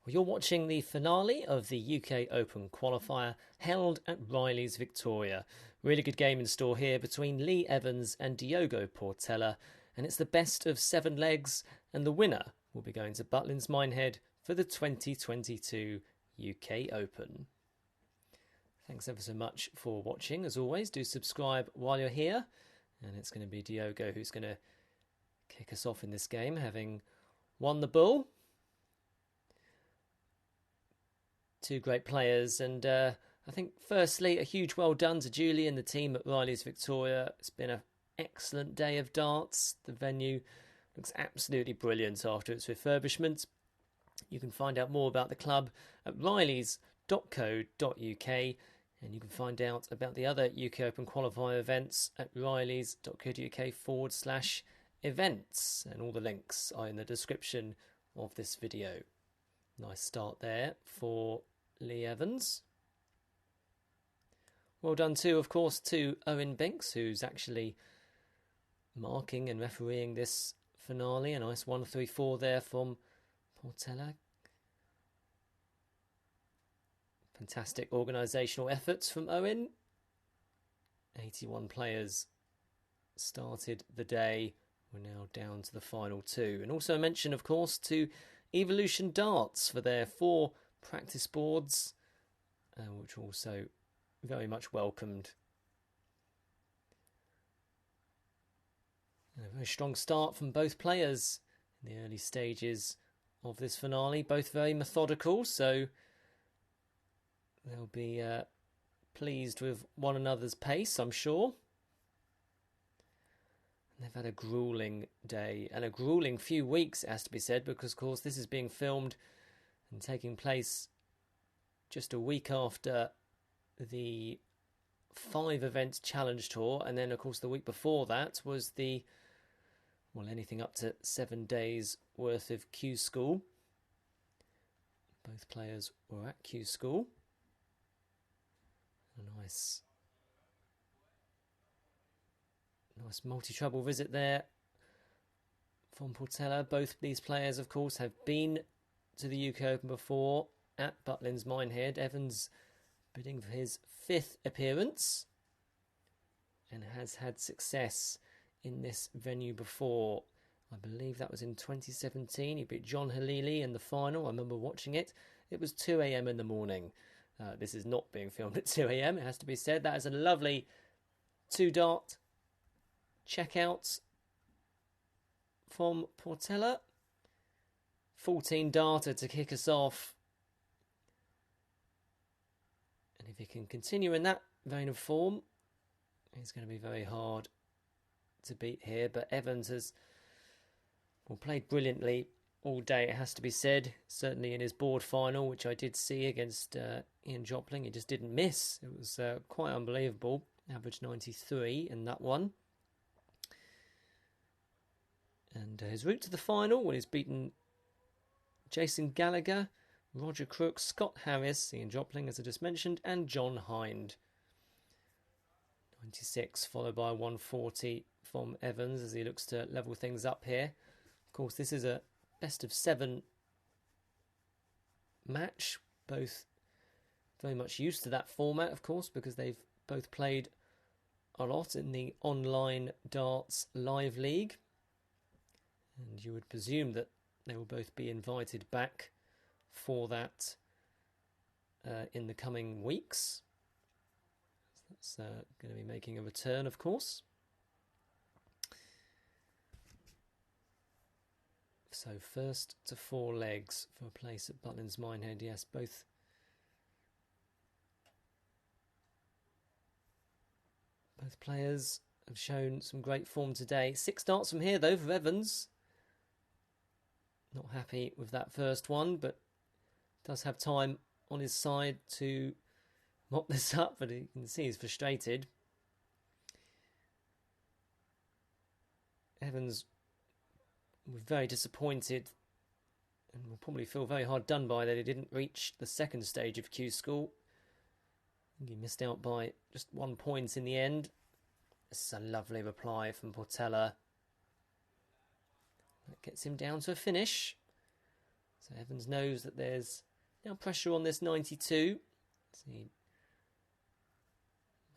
Well, you're watching the finale of the UK Open qualifier held at Riley's Victoria. Really good game in store here between Lee Evans and Diogo Portela, and it's the best of 7 legs, and the winner will be going to Butlins Minehead for the 2022 UK Open. Thanks ever so much for watching. As always, do subscribe while you're here, and it's going to be Diogo who's going to kick us off in this game, having won the bull. Two great players, and I think firstly a huge well done to Julie and the team at Riley's Victoria. It's been an excellent day of darts. The venue looks absolutely brilliant after its refurbishment. You can find out more about the club at rileys.co.uk, and you can find out about the other UK Open qualifier events at rileys.co.uk/events, and all the links are in the description of this video. Nice start there for Lee Evans. Well done too, of course, to Owen Binks, who's actually marking and refereeing this finale. A nice 1-3-4 there from Portela. Fantastic organisational efforts from Owen. 81 players started the day. We're now down to the final 2. And also a mention, of course, to Evolution Darts for their 4 practice boards, which were also very much welcomed. And a very strong start from both players in the early stages of this finale, both very methodical, so they'll be pleased with one another's pace, I'm sure. And they've had a gruelling day and a gruelling few weeks, it has to be said, because of course this is being filmed and taking place just a week after the 5 event challenge tour, and then of course the week before that was the, well, anything up to 7 days worth of Q School. Both players were at Q School. A nice multi-trouble visit there from Portela. Both these players, of course, have been to the UK Open before at Butlins Minehead. Evans bidding for his 5th appearance and has had success in this venue before. I believe that was in 2017. He beat John Halili in the final. I remember watching it. It was 2 a.m. in the morning. This is not being filmed at 2 a.m. It has to be said. That is a lovely 2-dart checkout from Portela. 14 darter to kick us off. And if he can continue in that vein of form, it's going to be very hard to beat here. But Evans has played brilliantly all day, it has to be said. Certainly in his board final, which I did see against Ian Jopling, he just didn't miss. It was quite unbelievable. Average 93 in that one. And his route to the final, well, he's beaten Jason Gallagher, Roger Crook, Scott Harris, Ian Jopling, as I just mentioned, and John Hind. 96, followed by 140 from Evans as he looks to level things up here. Of course, this is a best of 7 match. Both very much used to that format, of course, because they've both played a lot in the online darts live league. And you would presume that they will both be invited back for that in the coming weeks. So that's going to be making a return, of course. So first to 4 legs for a place at Butlins Minehead. Yes, both players have shown some great form today. 6 darts from here, though, for Evans. Not happy with that first one, but does have time on his side to mop this up, but you can see he's frustrated. Evans was very disappointed and will probably feel very hard done by that he didn't reach the 2nd stage of Q School. I think he missed out by just 1 point in the end. This is a lovely reply from Portela. That gets him down to a finish. So Evans knows that there's now pressure on this 92. So he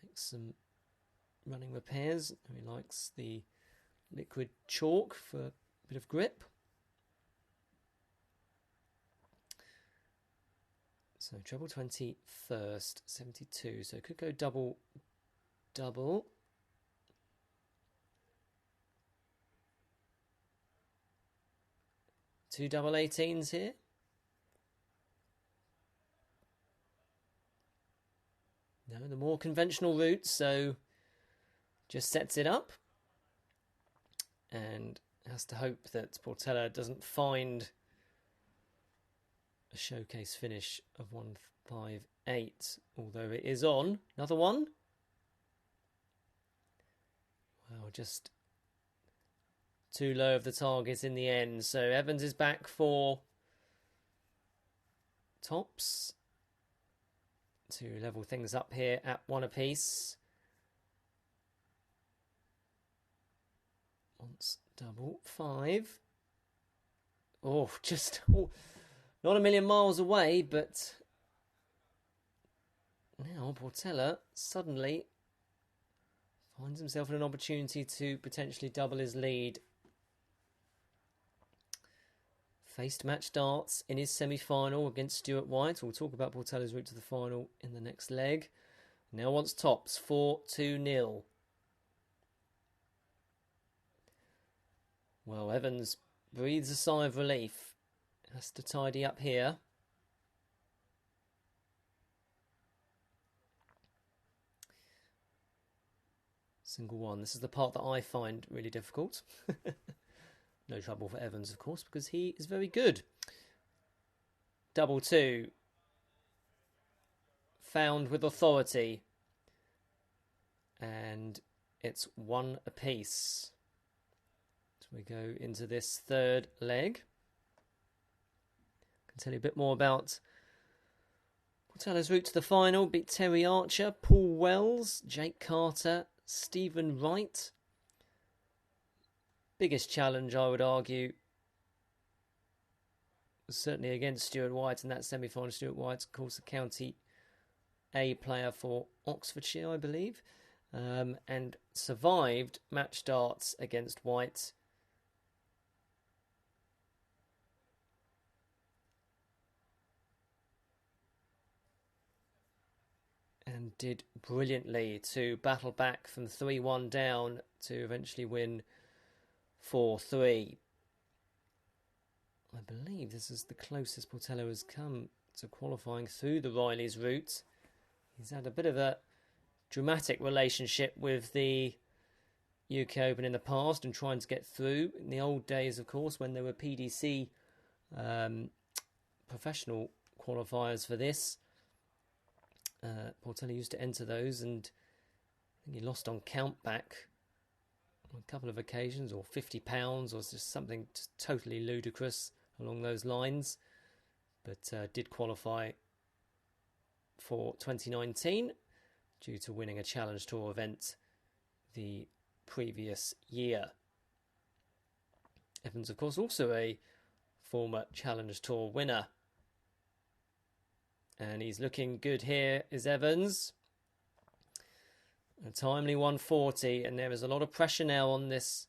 makes some running repairs. He likes the liquid chalk for a bit of grip. So treble 20 first, 72. So it could go double. Two double 18s here. No, the more conventional route, so just sets it up and has to hope that Portela doesn't find a showcase finish of 158, although it is on. Another one. Well, just too low of the target in the end. So Evans is back for tops to level things up here at one apiece. Once double 5. Oh, just not a million miles away, but now Portela suddenly finds himself in an opportunity to potentially double his lead. Faced match darts in his semi-final against Stuart White. We'll talk about Portela's route to the final in the next leg. Now wants tops 4-2-0. Well, Evans breathes a sigh of relief. Has to tidy up here. Single one. This is the part that I find really difficult. No trouble for Evans, of course, because he is very good. Double 2. Found with authority. And it's one apiece. So we go into this third leg. I can tell you a bit more about Portela's route to the final. Beat Terry Archer, Paul Wells, Jake Carter, Stephen Wright. Biggest challenge, I would argue, was certainly against Stuart White in that semi-final. Stuart White, of course, a County A player for Oxfordshire, I believe, and survived match darts against White. And did brilliantly to battle back from 3-1 down to eventually win 4-3. I believe this is the closest Portela has come to qualifying through the Riley's route. He's had a bit of a dramatic relationship with the UK Open in the past and trying to get through. In the old days, of course, when there were PDC professional qualifiers for this, Portela used to enter those, and I think he lost on countback on a couple of occasions, or £50, or just something just totally ludicrous along those lines, but did qualify for 2019 due to winning a Challenge Tour event the previous year. Evans, of course, also a former Challenge Tour winner. And he's looking good here, is Evans. A timely 140, and there is a lot of pressure now on this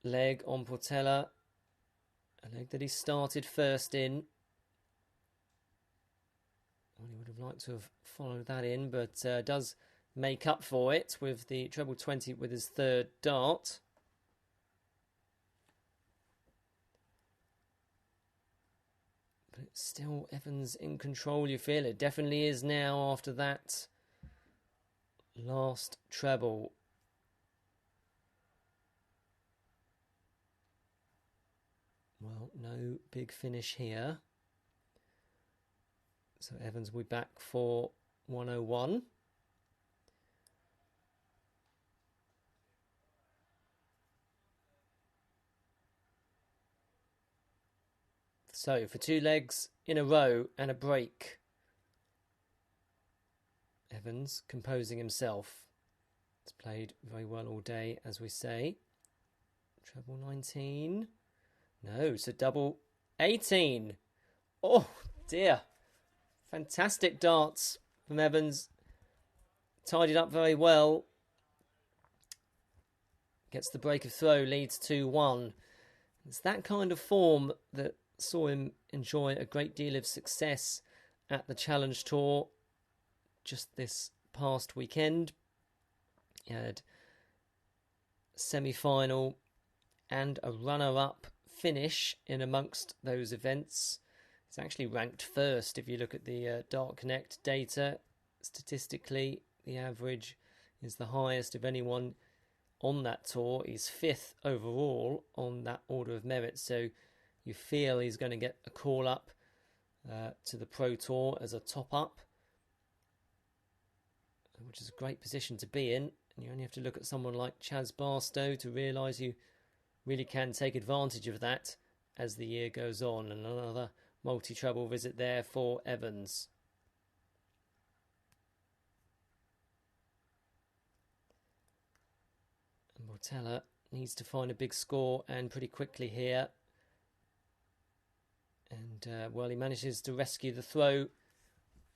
leg on Portela. A leg that he started first in. Well, he would have liked to have followed that in, but does make up for it with the treble 20 with his third dart. But it's still Evans in control, you feel. It definitely is now after that last treble. Well, no big finish here. So Evans will be back for 101. So for 2 legs in a row and a break, Evans composing himself. He's played very well all day, as we say. Treble 19. No, so double 18. Oh, dear. Fantastic darts from Evans. Tidied up very well. Gets the break of throw, leads 2-1. It's that kind of form that saw him enjoy a great deal of success at the Challenge Tour just this past weekend. He had a semi-final and a runner-up finish in amongst those events. He's actually ranked first if you look at the Dart Connect data. Statistically, the average is the highest of anyone on that tour. He's fifth overall on that order of merit, so you feel he's going to get a call up to the Pro Tour as a top up, which is a great position to be in. And you only have to look at someone like Chaz Barstow to realise you really can take advantage of that as the year goes on. And another multi-treble visit there for Evans. And Portela needs to find a big score, and pretty quickly here. And, well, he manages to rescue the throw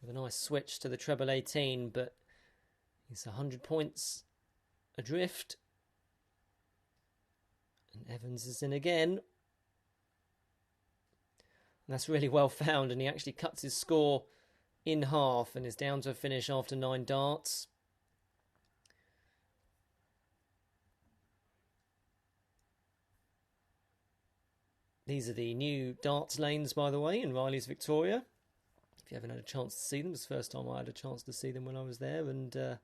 with a nice switch to the treble 18, but he's 100 points adrift. And Evans is in again. And that's really well found, and he actually cuts his score in half and is down to a finish after 9 darts. These are the new darts lanes, by the way, in Riley's Victoria. If you haven't had a chance to see them, it's the first time I had a chance to see them when I was there, and they're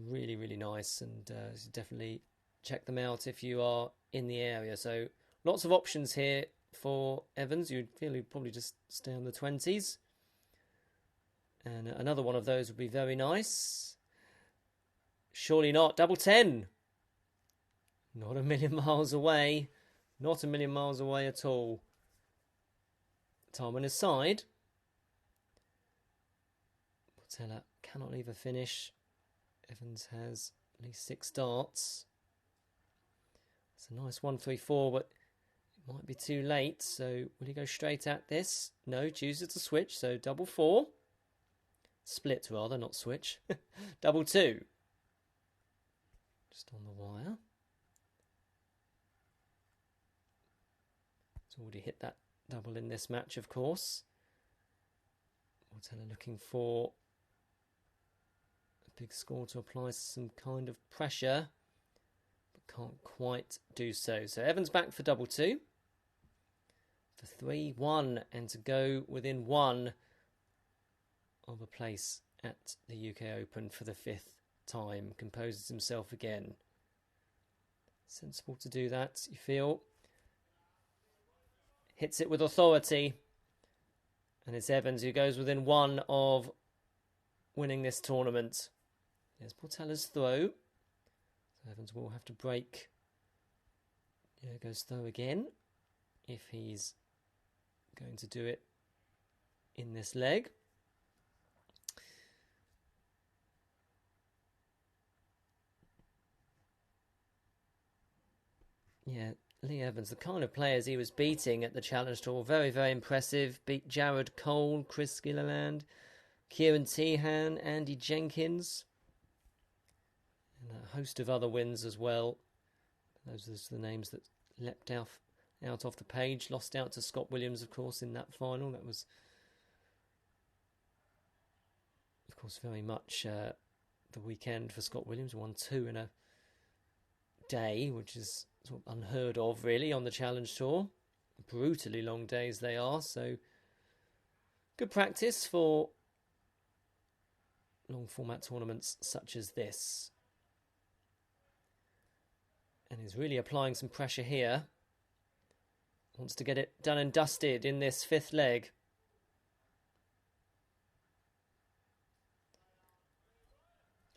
really, really nice, and so definitely check them out if you are in the area. So lots of options here for Evans. You'd feel he'd probably just stay on the 20s. And another one of those would be very nice. Surely not. Double 10. Not a million miles away. Not a million miles away at all. Time on his side. Portela cannot leave a finish. Evans has at least 6 darts. It's a nice 1-3-4, but it might be too late. So will he go straight at this? No, chooses to switch. So double 4. Split rather, not switch. Double 2. Just on the wire. He's already hit that double in this match, of course. Portela looking for a big score to apply some kind of pressure, but can't quite do so. So Evans back for double 2. For 3-1, and to go within 1 of a place at the UK Open for the 5th time. Composes himself again. Sensible to do that, you feel. Hits it with authority. And it's Evans who goes within 1 of winning this tournament. There's Portela's throw. So Evans will have to break. There goes throw again, if he's going to do it in this leg. Yeah, Lee Evans, the kind of players he was beating at the Challenge Tour, very, very impressive. Beat Jared Cole, Chris Gilliland, Kieran Tehan, Andy Jenkins, and a host of other wins as well. Those are the names that leapt out off the page. Lost out to Scott Williams, of course, in that final. That was, of course, very much the weekend for Scott Williams. Won 2 in a day, which is sort of unheard of, really, on the Challenge Tour. Brutally long days they are, so good practice for long format tournaments such as this. And he's really applying some pressure here. Wants to get it done and dusted in this 5th leg.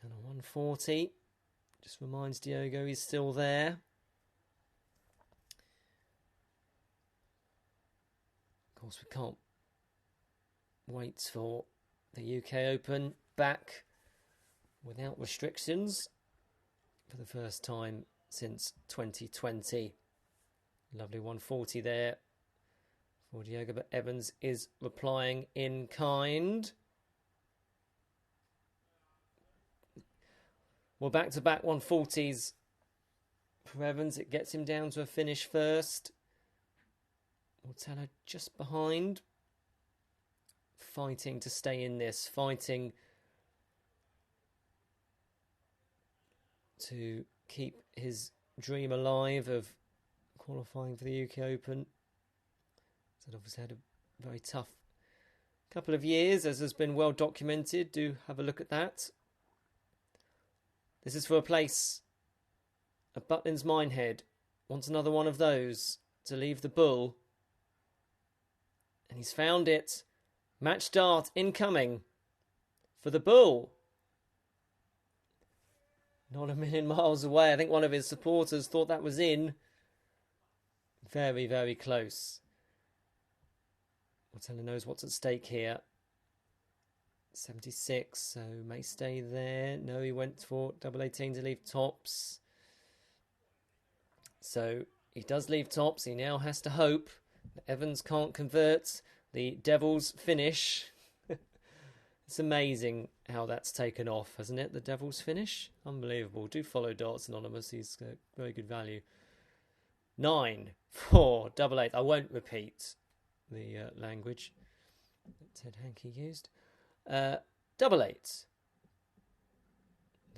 And a 140. Just reminds Diogo he's still there. Of course, we can't wait for the UK Open back without restrictions for the first time since 2020. Lovely 140 there for Diogo, but Evans is replying in kind. Well, back-to-back 140s for Evans. It gets him down to a finish first. Portela just behind. Fighting to stay in this. Fighting to keep his dream alive of qualifying for the UK Open. So obviously had a very tough couple of years, as has been well documented. Do have a look at that. This is for a place at Butlins Minehead. Wants another one of those to leave the bull. And he's found it. Match start incoming for the bull. Not a million miles away. I think one of his supporters thought that was in. Very, very close. Portela knows what's at stake here. 76, so may stay there. No, he went for double 18 to leave tops. So he does leave tops. He now has to hope that Evans can't convert the Devil's finish. It's amazing how that's taken off, hasn't it? The Devil's finish? Unbelievable. Do follow Darts Anonymous. He's got very good value. 9, 4, double 8. I won't repeat the language that Ted Hankey used. Double 8.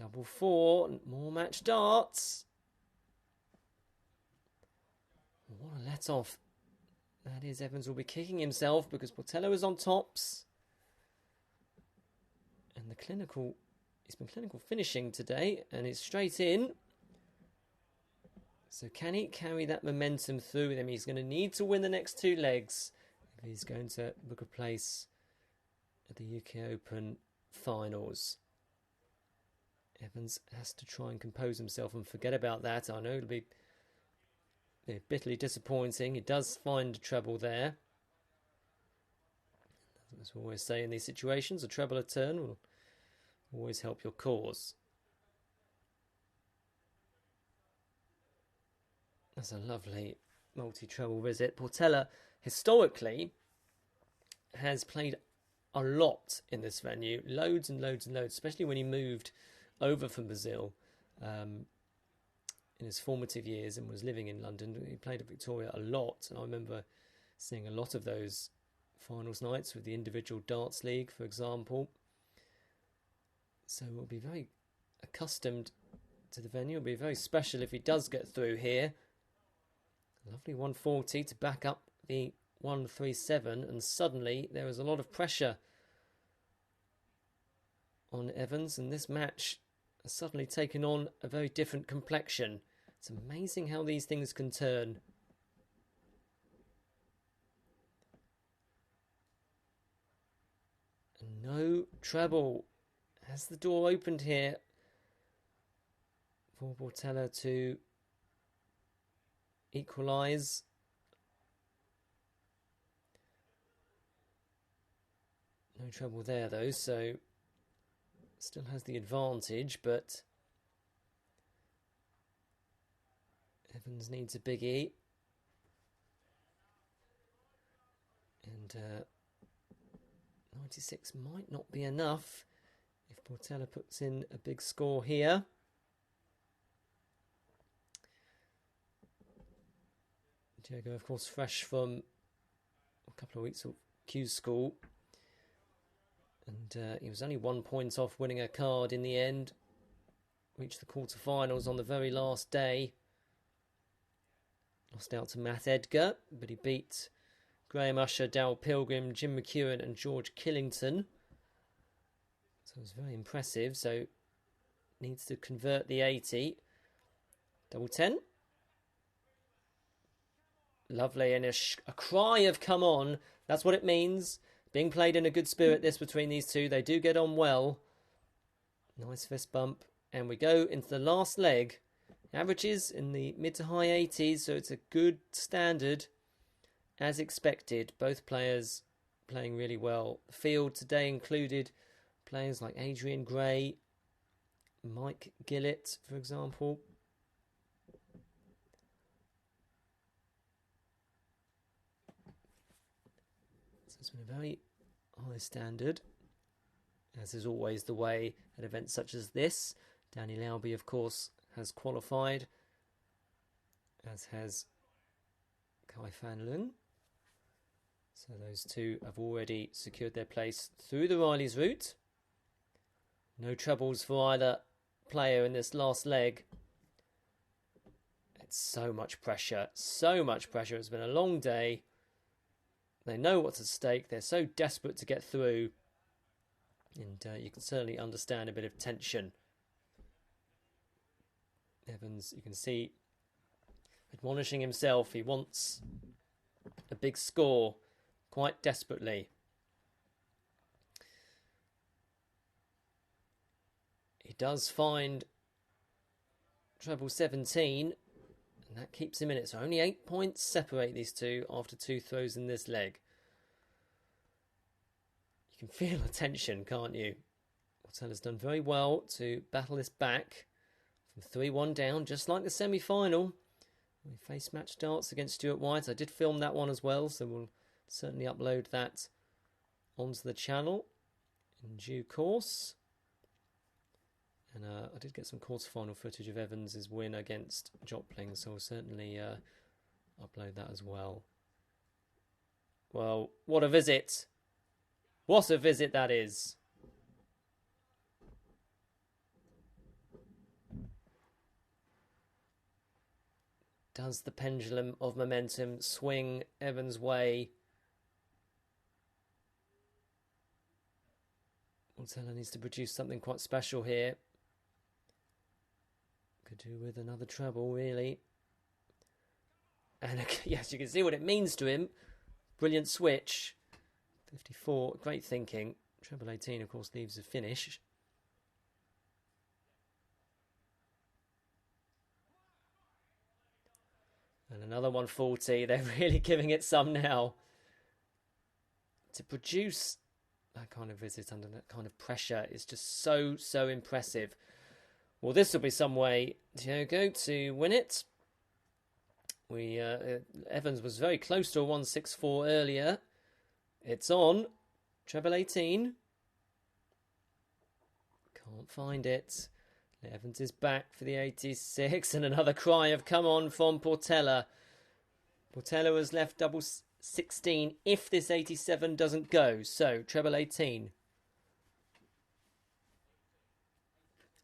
Double 4. More match darts. What a let off. That is, Evans will be kicking himself because Portela is on tops. And he's been clinical finishing today, and it's straight in. So can he carry that momentum through with him? He's going to need to win the next 2 legs if he's going to book a place at the UK Open finals. Evans has to try and compose himself and forget about that. I know it'll be bitterly disappointing. He does find a treble there. As we always say in these situations, a treble a turn will always help your cause. That's a lovely multi-treble visit. Portela, historically, has played a lot in this venue. Loads and loads and loads, especially when he moved over from Brazil in his formative years and was living in London. He played at Victoria a lot, and I remember seeing a lot of those finals nights with the individual darts league, for example. So we'll be very accustomed to the venue. It'll be very special if he does get through here. Lovely 140 to back up the 137, and suddenly there is a lot of pressure on Evans, and this match has suddenly taken on a very different complexion. It's amazing how these things can turn. And no treble. Has the door opened here for Portela to equalise? No treble there though, so still has the advantage, but Evans needs a biggie. And 96 might not be enough if Portela puts in a big score here. Diogo, of course, fresh from a couple of weeks of Q school. And he was only 1 point off winning a card in the end. Reached the quarterfinals on the very last day. Lost out to Matt Edgar, but he beat Graham Usher, Darryl Pilgrim, Jim McEwen and George Killington. So it was very impressive. So needs to convert the 80. Double 10. Lovely, and a cry of come on. That's what it means. Being played in a good spirit, this between these two. They do get on well. Nice fist bump. And we go into the last leg. Averages in the mid to high 80s, so it's a good standard. As expected, both players playing really well. The field today included players like Adrian Gray, Mike Gillett, for example. So it's been a very high standard, as is always the way at events such as this. Danny Lauby, of course, has qualified, as has Kai Fan Lung. So those two have already secured their place through the Riley's route. No troubles for either player in this last leg. It's so much pressure, so much pressure. It's been a long day. They know what's at stake. They're so desperate to get through. And you can certainly understand a bit of tension. Evans, you can see, admonishing himself. He wants a big score quite desperately. He does find treble 17, and that keeps him in it. So only 8 points separate these two after 2 throws in this leg. You can feel the tension, can't you? Portela's done very well to battle this back from 3-1 down, just like the semi-final. We face match darts against Stuart White. I did film that one as well, so we'll certainly upload that onto the channel in due course. And I did get some quarter-final footage of Evans' win against Jopling, so I'll certainly upload that as well. Well, what a visit! What a visit that is! Does the pendulum of momentum swing Evans' way? Portela needs to produce something quite special here. Could do with another treble, really. And yes, you can see what it means to him. Brilliant switch. 54, great thinking. Treble 18, of course, leaves a finish. And another 140. They're really giving it some now. To produce that kind of visit under that kind of pressure is just so impressive. Well, this will be some way, Diogo, to win it. Evans was very close to a 164 earlier. It's on. Treble 18. Can't find it. Evans is back for the 86, and another cry of come on from Portela. Portela has left double 16 if this 87 doesn't go. So, treble 18.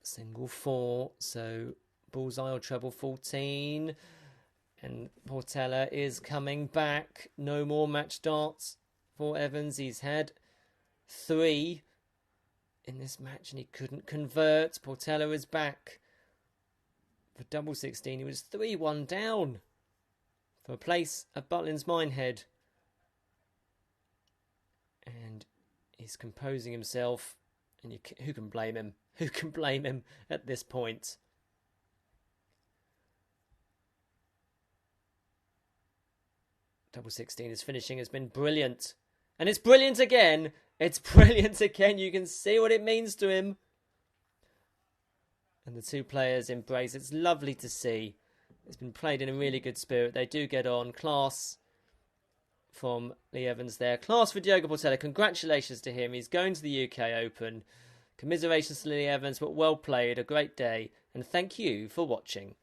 Single 4, so bullseye or treble 14. And Portela is coming back. No more match darts for Evans. He's had 3 in this match and he couldn't convert. Portela is back for double 16. He was 3-1 down for a place at Butlins Minehead. And he's composing himself. And who can blame him? Who can blame him at this point? Double 16 is finishing has been brilliant. And it's brilliant again. It's brilliant again. You can see what it means to him. And the two players embrace. It's lovely to see. It's been played in a really good spirit. They do get on. Class from Lee Evans there. Class for Diogo Portela. Congratulations to him. He's going to the UK Open. Commiserations to Lee Evans, but well played. A great day. And thank you for watching.